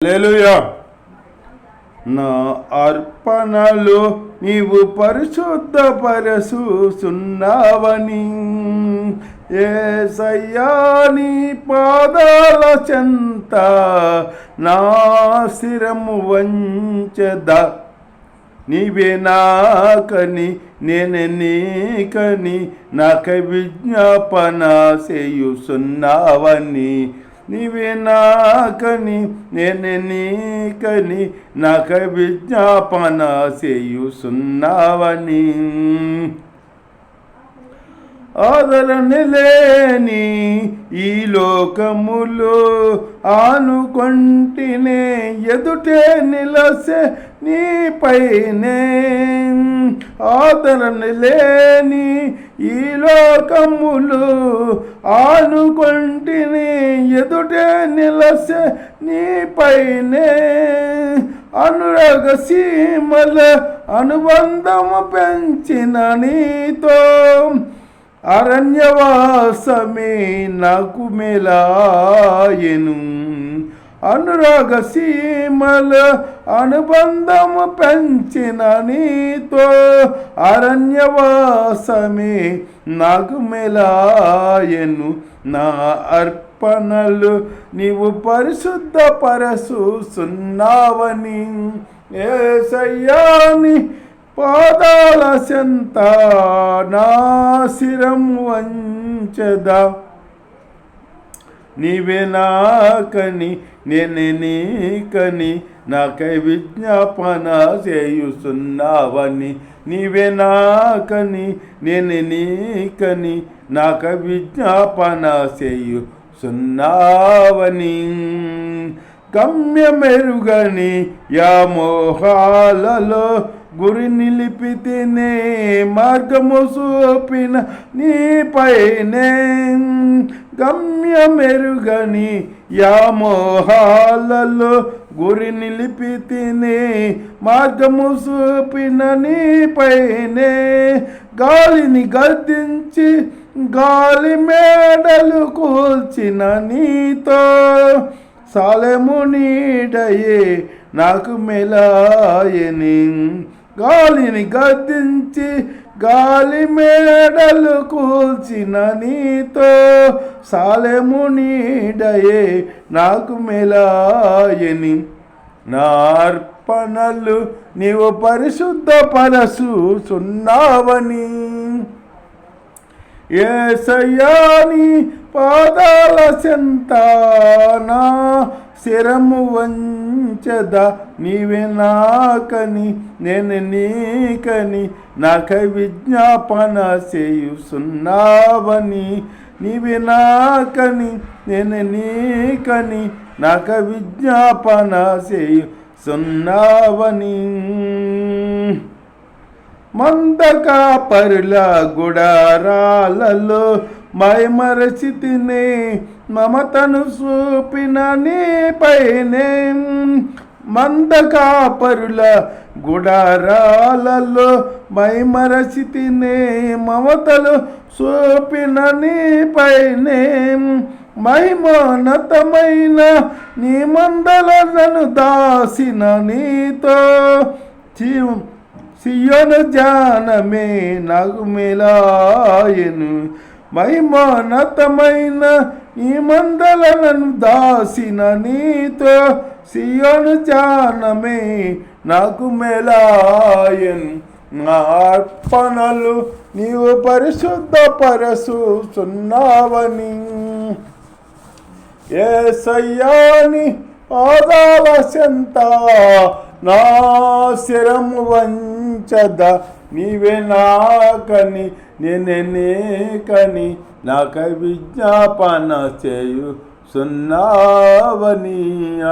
హల్లెలూయా. నా అర్పణలు నీవు పరిశుద్ధపరచుచున్నావని యేసయ్యా నీ పాదాల చెంత నా శిరము వంచెదా. నీవే నాకని నేనే నీకని నాకై విజ్ఞాపన చేయుచున్నావని. నీవే నాకని నేనే నీకని నాకై విజ్ఞాపన చేయుచున్నావని. ఆదరణ లేని ఈ లోకములో ఆనుకొంటినే ఎదుటే నిలసే నీపైనే. ఆదరణ లేని ఈ లోకములో ఆనుకొంటినే ఎదుటే నిలసే నీపైనే. అనురాగ సీమల అనుబంధము పెంచిన నీతో అరణ్యవాసమే నాకు మేలాయెను. అనురాగ సీమల అనుబంధము పెంచిన నీతో అరణ్యవాసమే నాకు మేలాయెను. నా అర్పణలు నీవు పరిశుద్ధపరచుచున్నావని యేసయ్యా నీ పాదాల చెంత నా శిరము వంచెదా. నీవే నాకని నేనే నీకని నాకై విజ్ఞాపన చేయుచున్నావని. నీవే నాకని నేనే నీకని నాకై విజ్ఞాపన చేయుచున్నావని. గమ్యమెరుగని యామోహాలలో గురి నిలిపితేనే మార్గము చూపిన నీపైనే. గమ్యమెరుగని యామోహాలలో గురి నిలిపితేనే మార్గము చూపిన నీపైనే. గాలిని గద్దించి గాలి మేడలు కూల్చిన నీతో సాలెము నీడయే నాకు మేలాయెను. గాలిని గద్దించి గాలి మేడలు కూల్చిన నీతో సాలెము నీడయే నాకు మేలాయెను. నా అర్పణలు నీవు పరిశుద్ధపరచుచున్నావని యేసయ్యా నీ పాదాల చెంత నా శిరము వంచెదా. నీవే నాకని నేనే నీకని నాకై విజ్ఞాపన చేయుచున్నావని. నీవే నాకని నేనే నీకని నాకై విజ్ఞాపన చేయుచున్నావని. మందకాపరుల గుడారాలలో మైమరచితినే మమతను చూపిన నీపైనే. మందకాపరుల గుడారాలలో మైమరచితినే మమతలు చూపిన నీపైనే. మహిమోన్నతమైన నీ మందలను దాసిన నీతో సియోను జ్ఞానమే నాకు మేలాయెను. మహిమోన్నతమైన ఈ మందలను దాసిన నీతో సియోను జ్ఞానమే నాకు మేలాయెను. నా అర్పణలు నీవు పరిశుద్ధపరచుచున్నావని యేసయ్యా నీ పాదాల చెంత నా శిరము వంచెదా. నీవే నాకని నేనే నీకని నాకై విజ్ఞాపన చేయుచున్నావని.